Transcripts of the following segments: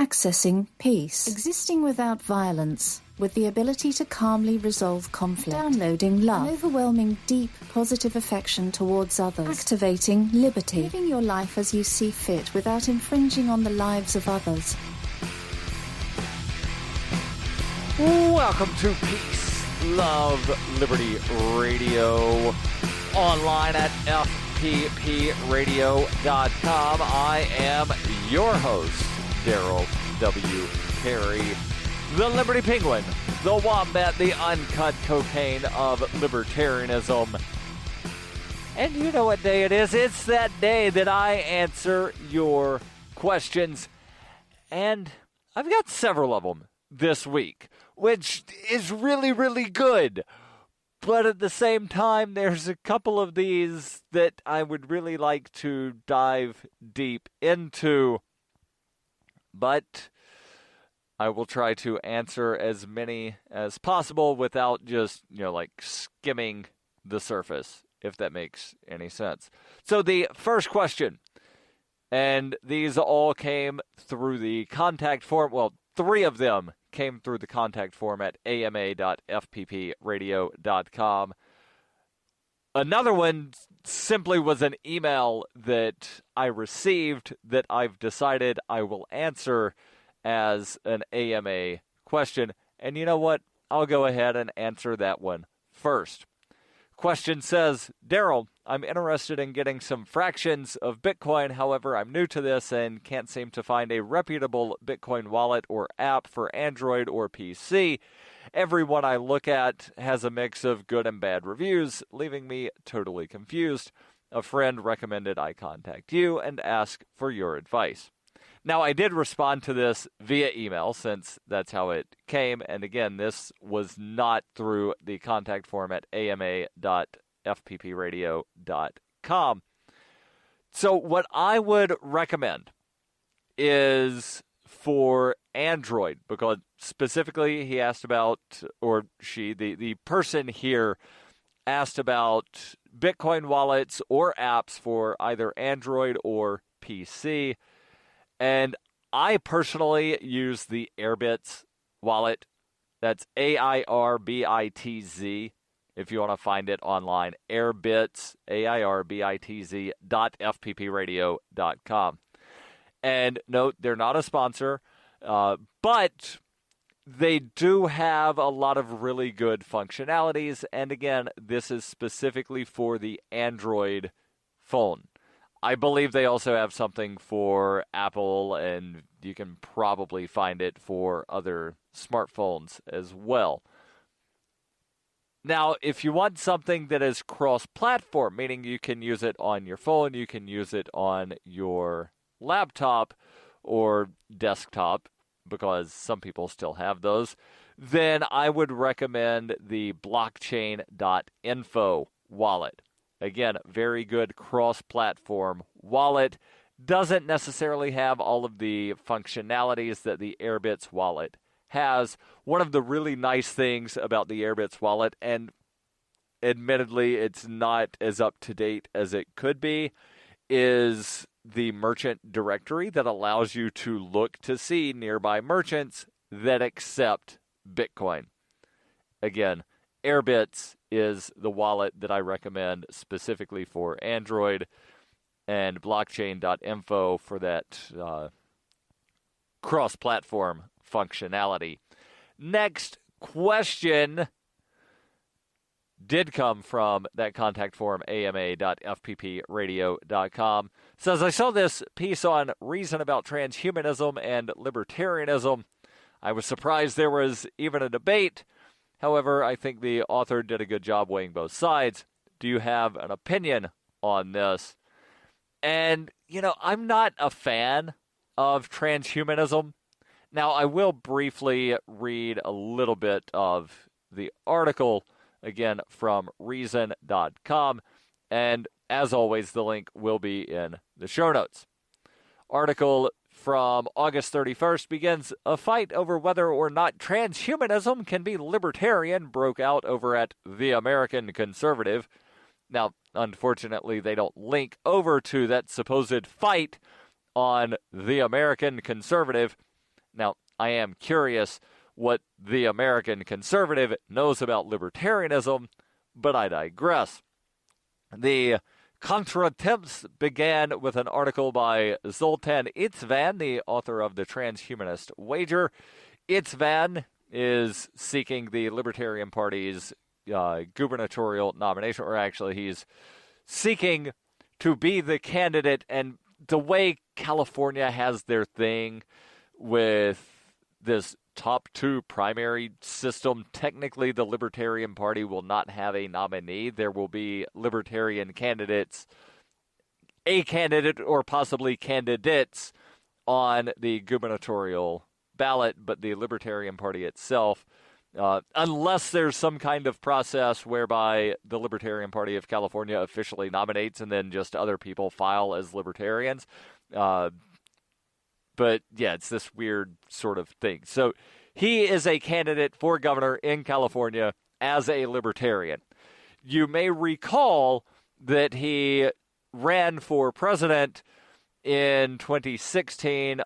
Accessing peace. Existing without violence, with the ability to calmly resolve conflict. Downloading love. An overwhelming, deep, positive affection towards others. Activating liberty. Living your life as you see fit without infringing on the lives of others. Welcome to Peace, Love, Liberty Radio, online at fppradio.com. I am your host, Darryl W. Perry, the Liberty Penguin, the Wombat, the uncut cocaine of libertarianism. And you know what day it is. It's that day that I answer your questions. And I've got several of them this week, which is really, really good. But at the same time, there's a couple of these that I would really like to dive deep into. But I will try to answer as many as possible without just, skimming the surface, if that makes any sense. So the first question, and these all came through the contact form. Well, 3 of them came through the contact form at ama.fppradio.com. Another one simply was an email that I received that I've decided I will answer as an AMA question. And you know what? I'll go ahead and answer that one first. Question says, Darryl, I'm interested in getting some fractions of Bitcoin. However, I'm new to this and can't seem to find a reputable Bitcoin wallet or app for Android or PC. Everyone I look at has a mix of good and bad reviews, leaving me totally confused. A friend recommended I contact you and ask for your advice. Now, I did respond to this via email since that's how it came. And again, this was not through the contact form at ama.fppradio.com. So what I would recommend is for Android, because specifically he asked about, or she, the person here asked about Bitcoin wallets or apps for either Android or PC. And I personally use the Airbitz wallet. That's AIRBITZ, if you want to find it online. Airbitz, AIRBITZ.fppradio.com. And note, they're not a sponsor, but they do have a lot of really good functionalities. And again, this is specifically for the Android phone. I believe they also have something for Apple, and you can probably find it for other smartphones as well. Now, if you want something that is cross-platform, meaning you can use it on your phone, you can use it on your laptop or desktop, because some people still have those, then I would recommend the blockchain.info wallet. Again, very good cross-platform wallet. Doesn't necessarily have all of the functionalities that the Airbitz wallet has. One of the really nice things about the Airbitz wallet, and admittedly it's not as up-to-date as it could be, is the merchant directory that allows you to look to see nearby merchants that accept Bitcoin. Again, Airbitz is the wallet that I recommend specifically for Android, and blockchain.info for that cross-platform functionality. Next question did come from that contact form, ama.fppradio.com. Says, I saw this piece on reason about transhumanism and libertarianism. I was surprised there was even a debate. However, I think the author did a good job weighing both sides. Do you have an opinion on this? And, I'm not a fan of transhumanism. Now, I will briefly read a little bit of the article, again, from Reason.com. And as always, the link will be in the show notes. Article from August 31st begins, a fight over whether or not transhumanism can be libertarian broke out over at The American Conservative. Now, unfortunately, they don't link over to that supposed fight on The American Conservative. Now, I am curious what the American conservative knows about libertarianism, but I digress. The contre-attempts began with an article by Zoltan Itzvan, the author of The Transhumanist Wager. Itzvan is seeking the Libertarian Party's gubernatorial nomination, or actually he's seeking to be the candidate, and the way California has their thing with this top two primary system, technically the Libertarian Party will not have a nominee. There will be Libertarian candidates, a candidate or possibly candidates on the gubernatorial ballot, but the Libertarian Party itself, unless there's some kind of process whereby the Libertarian Party of California officially nominates and then just other people file as Libertarians. But yeah, it's this weird sort of thing. So he is a candidate for governor in California as a Libertarian. You may recall that he ran for president in 2016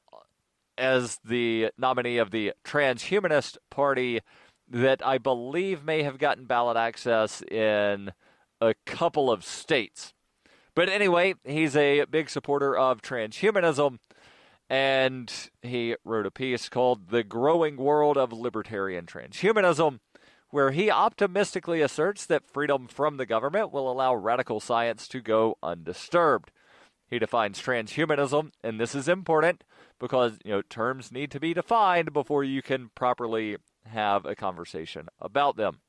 as the nominee of the Transhumanist Party that I believe may have gotten ballot access in a couple of states. But anyway, he's a big supporter of transhumanism, and he wrote a piece called The Growing World of Libertarian Transhumanism, where he optimistically asserts that freedom from the government will allow radical science to go undisturbed. He defines transhumanism, and this is important because, terms need to be defined before you can properly have a conversation about them.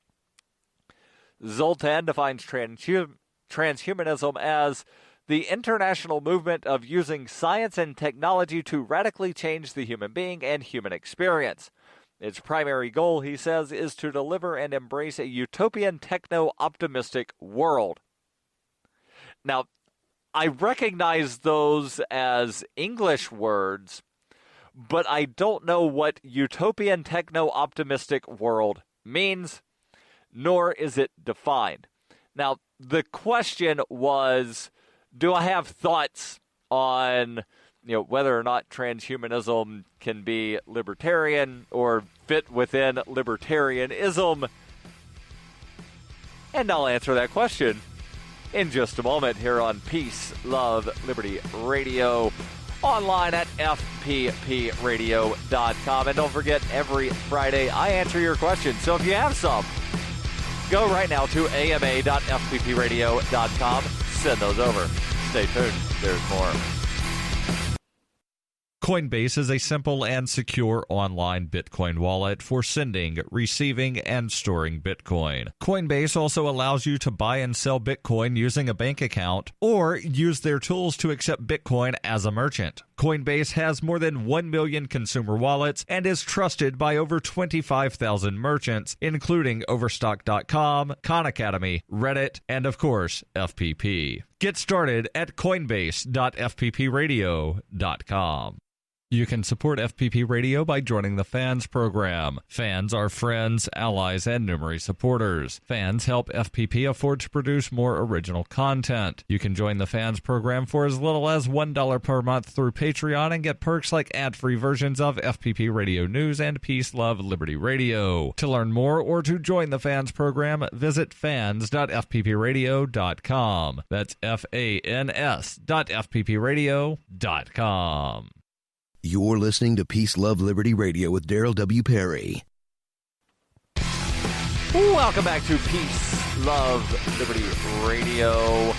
Zoltan defines transhumanism as the international movement of using science and technology to radically change the human being and human experience. Its primary goal, he says, is to deliver and embrace a utopian techno-optimistic world. Now, I recognize those as English words, but I don't know what utopian techno-optimistic world means, nor is it defined. Now, the question was, do I have thoughts on, whether or not transhumanism can be libertarian or fit within libertarianism? And I'll answer that question in just a moment here on Peace, Love, Liberty Radio, online at fppradio.com. And don't forget, every Friday I answer your questions. So if you have some, go right now to ama.fppradio.com. Send those over. Stay tuned. There's more. Coinbase is a simple and secure online Bitcoin wallet for sending, receiving, and storing Bitcoin. Coinbase also allows you to buy and sell Bitcoin using a bank account or use their tools to accept Bitcoin as a merchant. Coinbase has more than 1 million consumer wallets and is trusted by over 25,000 merchants, including Overstock.com, Khan Academy, Reddit, and of course, FPP. Get started at coinbase.fppradio.com. You can support FPP Radio by joining the Fans program. Fans are friends, allies, and numerous supporters. Fans help FPP afford to produce more original content. You can join the Fans program for as little as $1 per month through Patreon and get perks like ad-free versions of FPP Radio News and Peace, Love, Liberty Radio. To learn more or to join the Fans program, visit fans.fppradio.com. That's fans.fppradio.com. You're listening to Peace, Love, Liberty Radio with Darryl W. Perry. Welcome back to Peace, Love, Liberty Radio,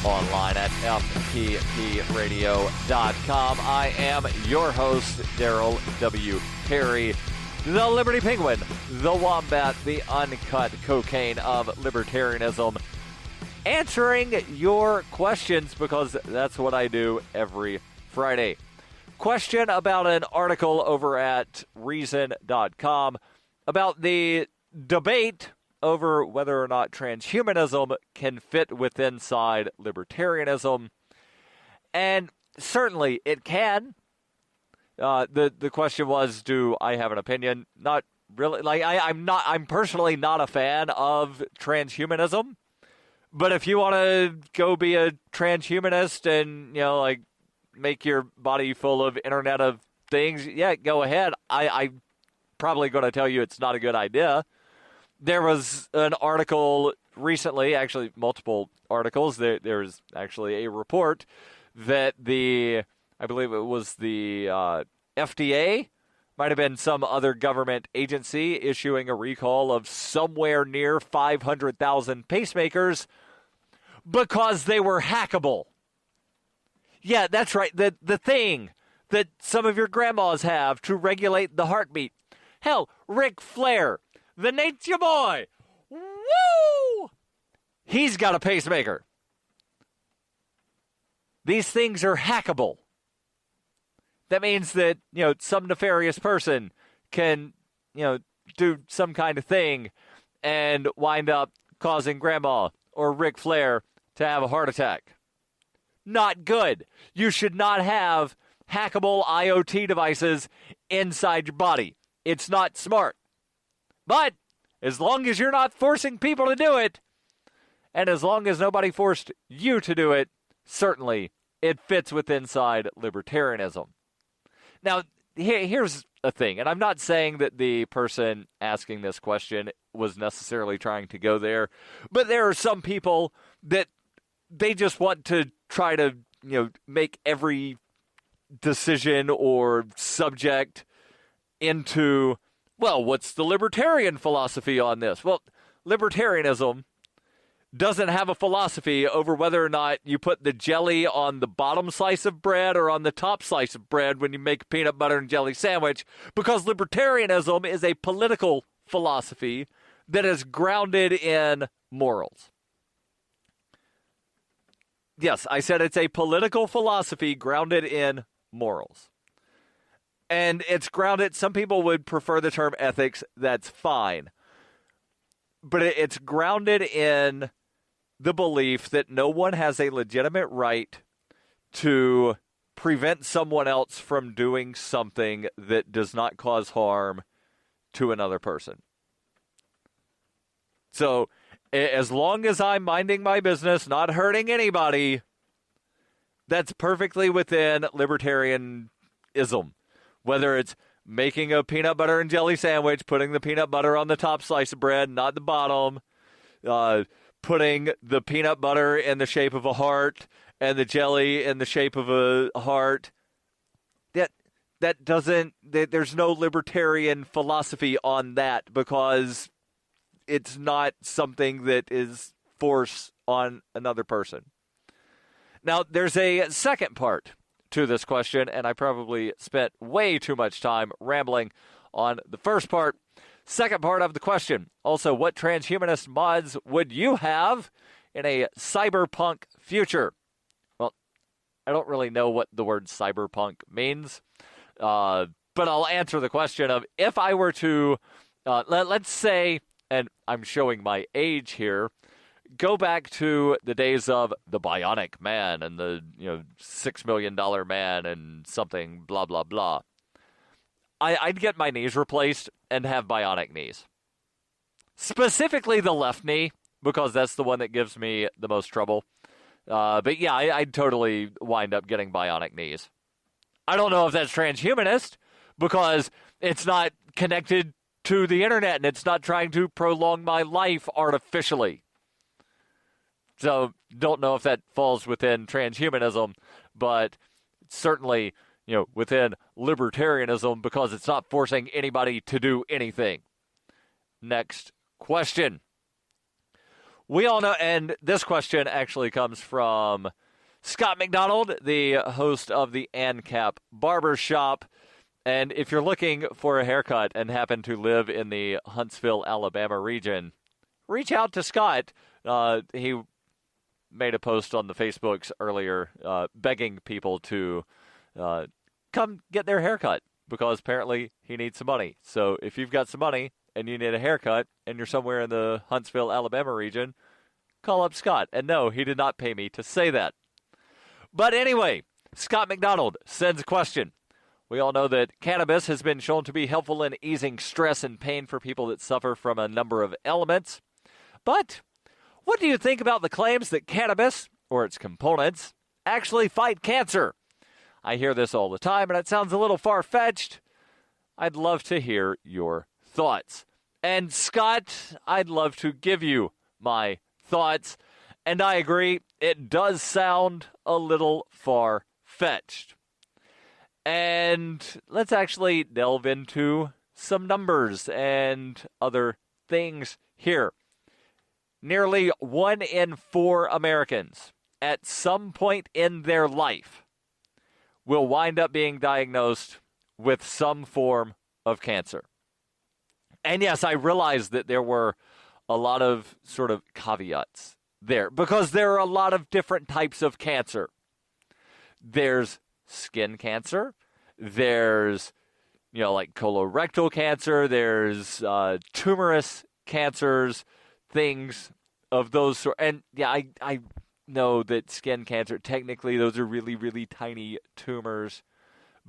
online at fppradio.com. I am your host, Darryl W. Perry, the Liberty Penguin, the Wombat, the uncut cocaine of libertarianism, answering your questions because that's what I do every Friday. Question about an article over at Reason.com about the debate over whether or not transhumanism can fit within inside libertarianism. And certainly it can. The question was, do I have an opinion? Not really. I'm personally not a fan of transhumanism. But if you want to go be a transhumanist and, make your body full of Internet of things, yeah, go ahead. I'm probably going to tell you it's not a good idea. There was an article recently, actually multiple articles. There's actually a report that I believe it was the FDA, might have been some other government agency, issuing a recall of somewhere near 500,000 pacemakers because they were hackable. Yeah, that's right. The thing that some of your grandmas have to regulate the heartbeat. Hell, Ric Flair, the Nature Boy, woo! He's got a pacemaker. These things are hackable. That means that, some nefarious person can, do some kind of thing and wind up causing Grandma or Ric Flair to have a heart attack. Not good. You should not have hackable IoT devices inside your body. It's not smart. But as long as you're not forcing people to do it, and as long as nobody forced you to do it, certainly it fits with inside libertarianism. Now, here's a thing, and I'm not saying that the person asking this question was necessarily trying to go there, but there are some people that they just want to try to, make every decision or subject into, well, what's the libertarian philosophy on this? Well, libertarianism doesn't have a philosophy over whether or not you put the jelly on the bottom slice of bread or on the top slice of bread when you make a peanut butter and jelly sandwich, because libertarianism is a political philosophy that is grounded in morals. Yes, I said it's a political philosophy grounded in morals. And it's grounded, some people would prefer the term ethics, that's fine. But it's grounded in the belief that no one has a legitimate right to prevent someone else from doing something that does not cause harm to another person. So, as long as I'm minding my business, not hurting anybody, that's perfectly within libertarianism. Whether it's making a peanut butter and jelly sandwich, putting the peanut butter on the top slice of bread, not the bottom, putting the peanut butter in the shape of a heart and the jelly in the shape of a heart. That doesn't, there's no libertarian philosophy on that, because it's not something that is forced on another person. Now, there's a second part to this question, and I probably spent way too much time rambling on the first part. Second part of the question, also, what transhumanist mods would you have in a cyberpunk future? Well, I don't really know what the word cyberpunk means, but I'll answer the question of, if I were to, let's say, and I'm showing my age here, go back to the days of the Bionic Man and the $6 million man and something, blah, blah, blah. I'd get my knees replaced and have bionic knees. Specifically the left knee, because that's the one that gives me the most trouble. But yeah, I'd totally wind up getting bionic knees. I don't know if that's transhumanist, because it's not connected to the internet and it's not trying to prolong my life artificially. So, don't know if that falls within transhumanism, but certainly, within libertarianism, because it's not forcing anybody to do anything. Next question. We all know, and this question actually comes from Scott McDonald, the host of the ANCAP Barbershop. And if you're looking for a haircut and happen to live in the Huntsville, Alabama region, reach out to Scott. He made a post on the Facebooks earlier begging people to come get their haircut, because apparently he needs some money. So if you've got some money and you need a haircut and you're somewhere in the Huntsville, Alabama region, call up Scott. And no, he did not pay me to say that. But anyway, Scott McDonald sends a question. We all know that cannabis has been shown to be helpful in easing stress and pain for people that suffer from a number of elements. But what do you think about the claims that cannabis, or its components, actually fight cancer? I hear this all the time, and it sounds a little far-fetched. I'd love to hear your thoughts. And Scott, I'd love to give you my thoughts. And I agree, it does sound a little far-fetched. And let's actually delve into some numbers and other things here. Nearly 1 in 4 Americans at some point in their life will wind up being diagnosed with some form of cancer. And yes, I realize that there were a lot of sort of caveats there because there are a lot of different types of cancer. There's skin cancer. There's, like colorectal cancer. There's tumorous cancers, things of those sort. And yeah, I know that skin cancer, technically those are really, really tiny tumors.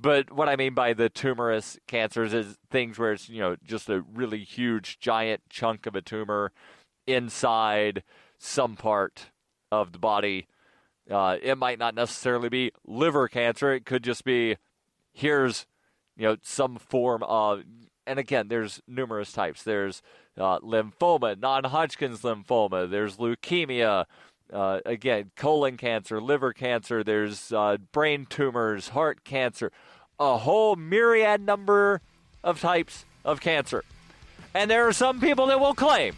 But what I mean by the tumorous cancers is things where it's, just a really huge, giant chunk of a tumor inside some part of the body. It might not necessarily be liver cancer. It could just be, here's, some form of, and again, there's numerous types. There's lymphoma, non-Hodgkin's lymphoma. There's leukemia. Again, colon cancer, liver cancer, there's brain tumors, heart cancer, a whole myriad number of types of cancer. And there are some people that will claim,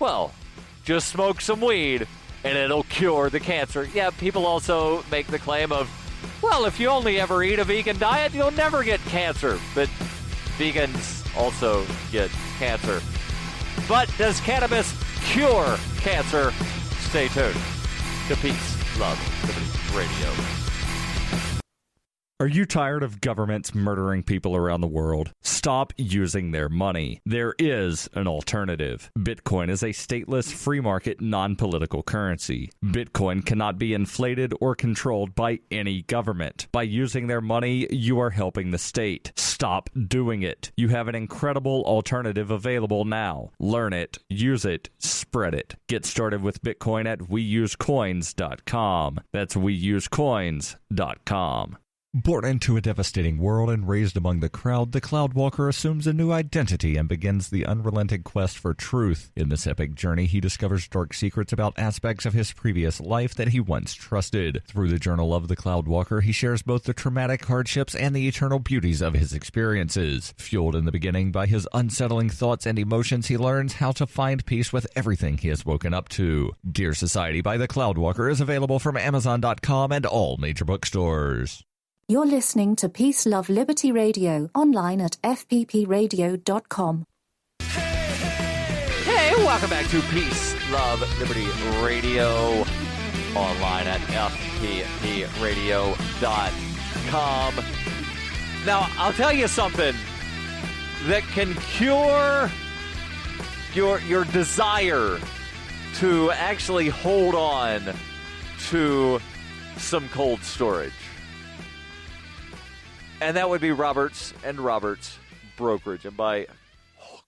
well, just smoke some weed and it'll cure the cancer. Yeah, people also make the claim of, well, if you only ever eat a vegan diet, you'll never get cancer. But vegans also get cancer. But does cannabis cure cancer? Stay tuned to Peace, Love, Liberty Radio. Are you tired of governments murdering people around the world? Stop using their money. There is an alternative. Bitcoin is a stateless, free market, non-political currency. Bitcoin cannot be inflated or controlled by any government. By using their money, you are helping the state. Stop doing it. You have an incredible alternative available now. Learn it, use it, spread it. Get started with Bitcoin at weusecoins.com. That's weusecoins.com. Born into a devastating world and raised among the crowd, the Cloudwalker assumes a new identity and begins the unrelenting quest for truth. In this epic journey, he discovers dark secrets about aspects of his previous life that he once trusted. Through the Journal of the Cloudwalker, he shares both the traumatic hardships and the eternal beauties of his experiences. Fueled in the beginning by his unsettling thoughts and emotions, he learns how to find peace with everything he has woken up to. Dear Society by the Cloudwalker is available from Amazon.com and all major bookstores. You're listening to Peace, Love, Liberty Radio, online at fppradio.com. Hey, welcome back to Peace, Love, Liberty Radio, online at fppradio.com. Now, I'll tell you something that can cure your desire to actually hold on to some cold storage. And that would be Roberts & Roberts Brokerage. And by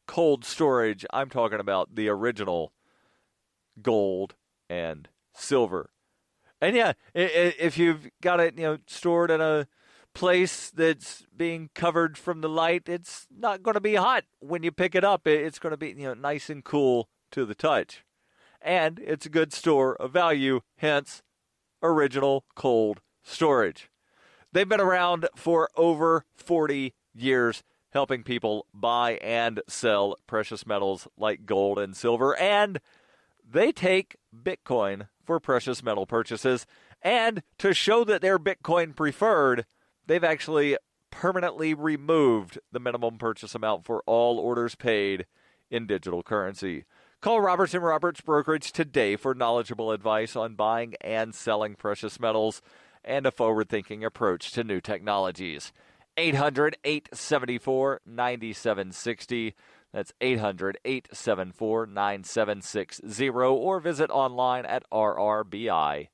cold storage, I'm talking about the original gold and silver. And yeah, if you've got it, stored in a place that's being covered from the light, it's not going to be hot when you pick it up. It's going to be, nice and cool to the touch. And it's a good store of value, hence original cold storage. They've been around for over 40 years, helping people buy and sell precious metals like gold and silver. And they take Bitcoin for precious metal purchases. And to show that they're Bitcoin preferred, they've actually permanently removed the minimum purchase amount for all orders paid in digital currency. Call Roberts & Roberts Brokerage today for knowledgeable advice on buying and selling precious metals and a forward-thinking approach to new technologies. 800-874-9760. That's 800-874-9760. Or visit online at rrbi.co.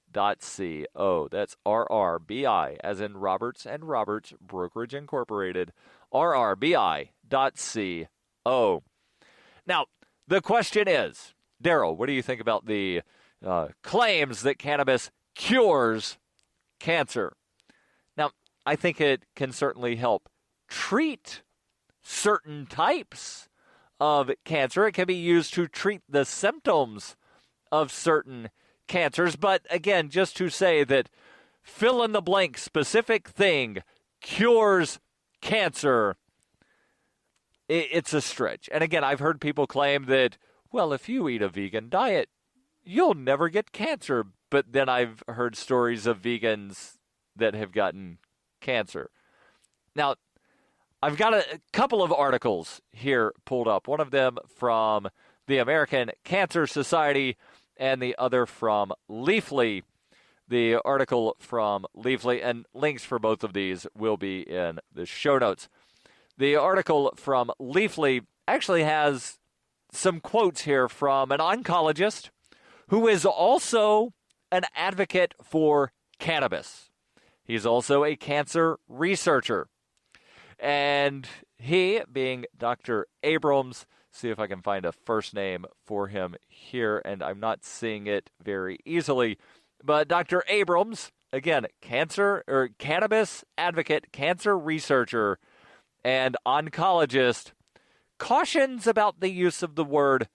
That's RRBI, as in Roberts & Roberts Brokerage Incorporated. rrbi.co. Now, the question is, Darryl, what do you think about the claims that cannabis cures cancer? I think it can certainly help treat certain types of cancer. It can be used to treat the symptoms of certain cancers. But again, just to say that fill in the blank specific thing cures cancer, it's a stretch. And again, I've heard people claim that, well, if you eat a vegan diet, you'll never get cancer. But then I've heard stories of vegans that have gotten cancer. Now, I've got a couple of articles here pulled up, one of them from the American Cancer Society and the other from Leafly. The article from Leafly, and links for both of these will be in the show notes. The article from Leafly actually has some quotes here from an oncologist who is also an advocate for cannabis. He's also a cancer researcher. And he, being Dr. Abrams, see if I can find a first name for him here, and I'm not seeing it very easily. But Dr. Abrams, again, cannabis advocate, cancer researcher, and oncologist, cautions about the use of the word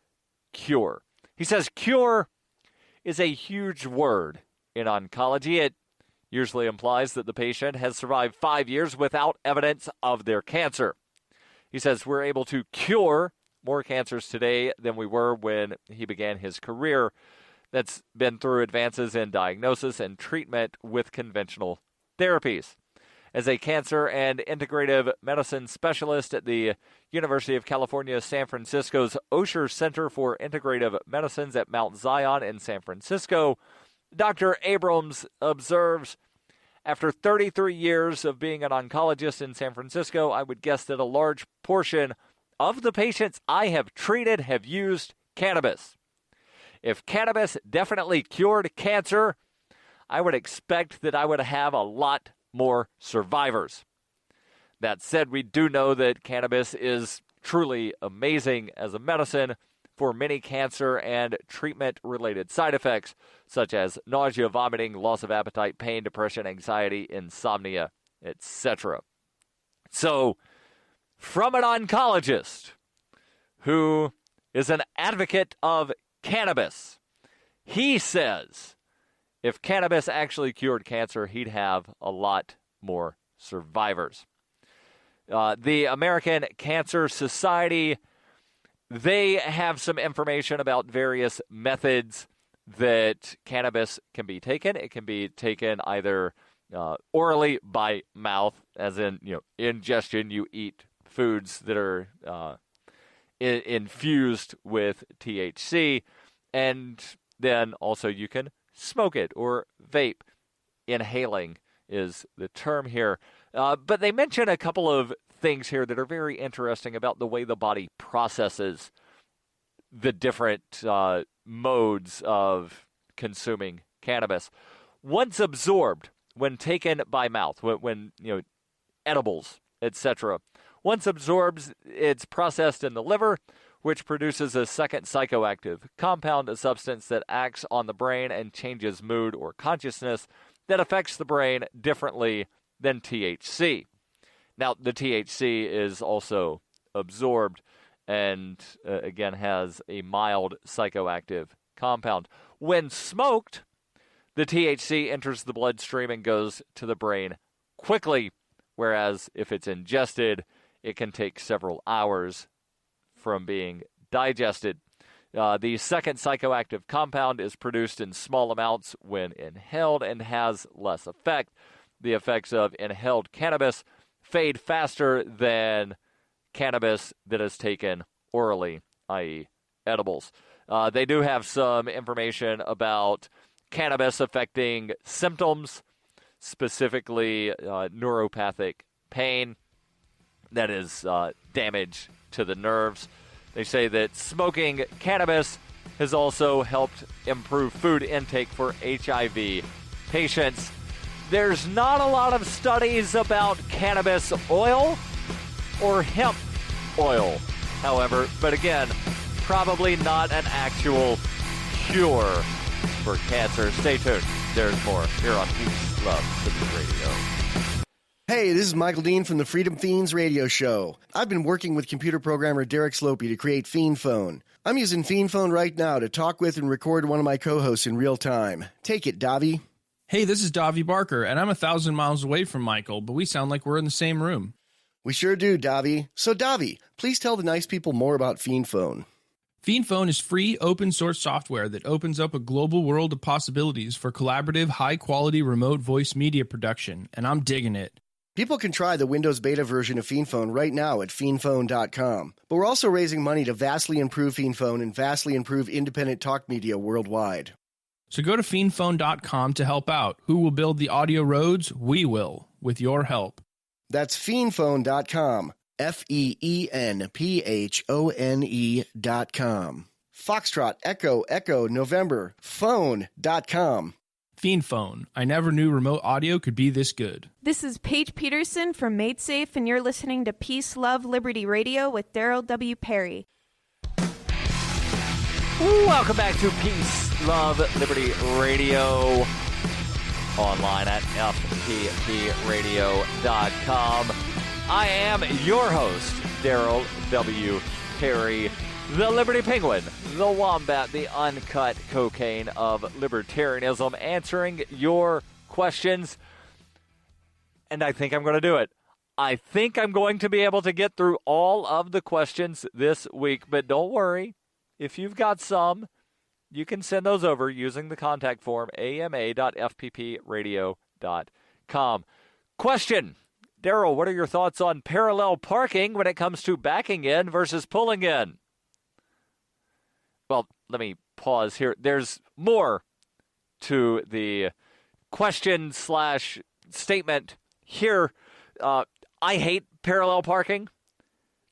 cure. He says cure is a huge word in oncology. It usually implies that the patient has survived 5 years without evidence of their cancer. He says we're able to cure more cancers today than we were when he began his career. That's been through advances in diagnosis and treatment with conventional therapies. As a cancer and integrative medicine specialist at the University of California, San Francisco's Osher Center for Integrative Medicines at Mount Zion in San Francisco, Dr. Abrams observes, after 33 years of being an oncologist in San Francisco, I would guess that a large portion of the patients I have treated have used cannabis. If cannabis definitely cured cancer, I would expect that I would have a lot more survivors. That said, we do know that cannabis is truly amazing as a medicine for many cancer and treatment-related side effects, such as nausea, vomiting, loss of appetite, pain, depression, anxiety, insomnia, etc. So, from an oncologist who is an advocate of cannabis, he says if cannabis actually cured cancer, he'd have a lot more survivors. The American Cancer Society, they have some information about various methods that cannabis can be taken. It can be taken either orally by mouth, as in ingestion. You eat foods that are infused with THC, and then also you can smoke it or vape. Inhaling is the term here. But they mention a couple of things here that are very interesting about the way the body processes the different modes of consuming cannabis. Once absorbed, when taken by mouth, when edibles, etc. Once absorbed, it's processed in the liver, which produces a second psychoactive compound, a substance that acts on the brain and changes mood or consciousness that affects the brain differently than THC. Now, the THC is also absorbed and, again, has a mild psychoactive compound. When smoked, the THC enters the bloodstream and goes to the brain quickly, whereas if it's ingested, it can take several hours from being digested. The second psychoactive compound is produced in small amounts when inhaled and has less effect. The effects of inhaled cannabis fade faster than cannabis that is taken orally, i.e. edibles. They do have some information about cannabis affecting symptoms, specifically neuropathic pain, that is damage to the nerves. They say that smoking cannabis has also helped improve food intake for HIV patients. There's not a lot of studies about cannabis oil or hemp oil, however, but again, probably not an actual cure for cancer. Stay tuned. There's more here on Peace, Love, Liberty Radio. Hey, this is Michael Dean from the Freedom Fiends radio show. I've been working with computer programmer Derek Slopey to create Fiend Phone. I'm using Fiend Phone right now to talk with and record one of my co-hosts in real time. Take it, Davi. Hey, this is Davi Barker, and I'm 1,000 miles away from Michael, but we sound like we're in the same room. We sure do, Davi. So, Davi, please tell the nice people more about Fiend Phone. Fiend Phone is free, open-source software that opens up a global world of possibilities for collaborative, high-quality remote voice media production, and I'm digging it. People can try the Windows beta version of Fiend Phone right now at fiendphone.com. But we're also raising money to vastly improve Fiend Phone and vastly improve independent talk media worldwide. So go to fiendphone.com to help out. Who will build the audio roads? We will, with your help. That's fiendphone.com. FEENPHONE.com. Foxtrot, Echo, November, phone.com. Fiend Phone. I never knew remote audio could be this good. This is Paige Peterson from Made Safe, and you're listening to Peace, Love, Liberty Radio with Darryl W. Perry. Welcome back to Peace, Love, Liberty Radio. Online at fppradio.com. I am your host, Darryl W. Perry, the Liberty Penguin, the Wombat, the uncut cocaine of libertarianism, answering your questions. And I think I'm going to do it. I think I'm going to be able to get through all of the questions this week, but don't worry. If you've got some, you can send those over using the contact form, ama.fppradio.com. Question. Darryl, what are your thoughts on parallel parking when it comes to backing in versus pulling in? Well, let me pause here. There's more to the question/statement here. I hate parallel parking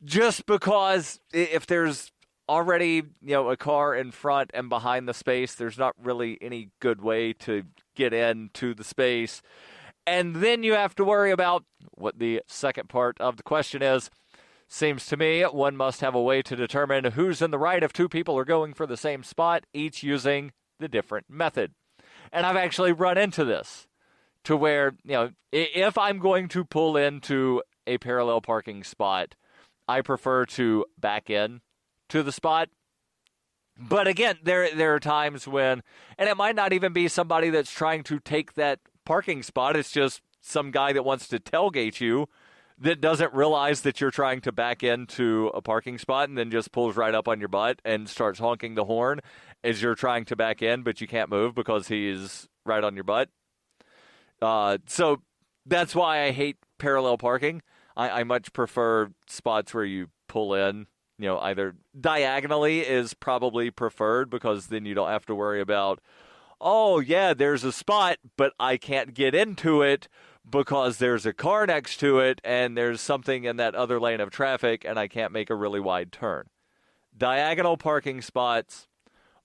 just because if there's already, a car in front and behind the space, there's not really any good way to get into the space. And then you have to worry about what the second part of the question is. Seems to me one must have a way to determine who's in the right if two people are going for the same spot, each using the different method. And I've actually run into this to where, if I'm going to pull into a parallel parking spot, I prefer to back in to the spot. But again, there are times when, and it might not even be somebody that's trying to take that parking spot. It's just some guy that wants to tailgate you that doesn't realize that you're trying to back into a parking spot and then just pulls right up on your butt and starts honking the horn as you're trying to back in, but you can't move because he's right on your butt. So that's why I hate parallel parking. I much prefer spots where you pull in, either diagonally is probably preferred because then you don't have to worry about, oh, yeah, there's a spot, but I can't get into it because there's a car next to it and there's something in that other lane of traffic and I can't make a really wide turn. Diagonal parking spots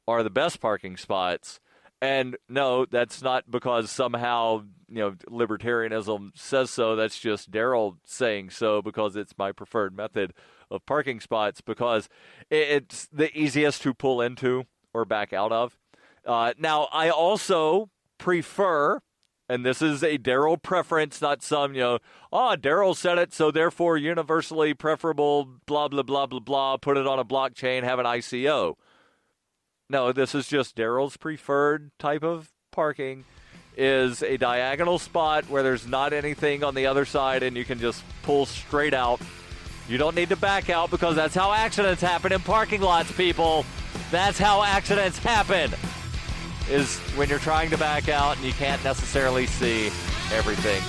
are the best parking spots. And no, that's not because somehow, libertarianism says so. That's just Darryl saying so because it's my preferred method of parking spots because it's the easiest to pull into or back out of. Now, I also prefer, and this is a Darryl preference, not some, Darryl said it, so therefore universally preferable, blah, blah, blah, blah, blah, put it on a blockchain, have an ICO. No, this is just Darryl's preferred type of parking is a diagonal spot where there's not anything on the other side and you can just pull straight out. You don't need to back out because that's how accidents happen in parking lots, people. That's how accidents happen. Is when you're trying to back out and you can't necessarily see everything.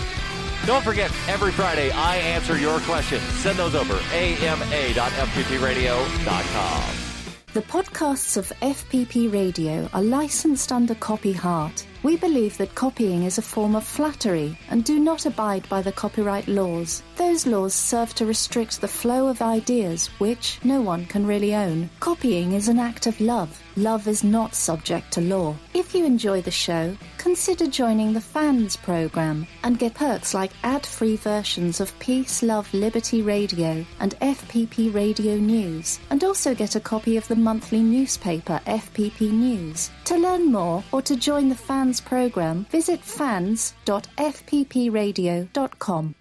Don't forget, every Friday, I answer your questions. Send those over, ama.fppradio.com. The podcasts of FPP Radio are licensed under Copy Heart. We believe that copying is a form of flattery and do not abide by the copyright laws. Those laws serve to restrict the flow of ideas which no one can really own. Copying is an act of love. Love is not subject to law. If you enjoy the show, consider joining the Fans program and get perks like ad-free versions of Peace, Love, Liberty Radio and FPP Radio News, and also get a copy of the monthly newspaper FPP News. To learn more or to join the Fans program, visit fans.fppradio.com.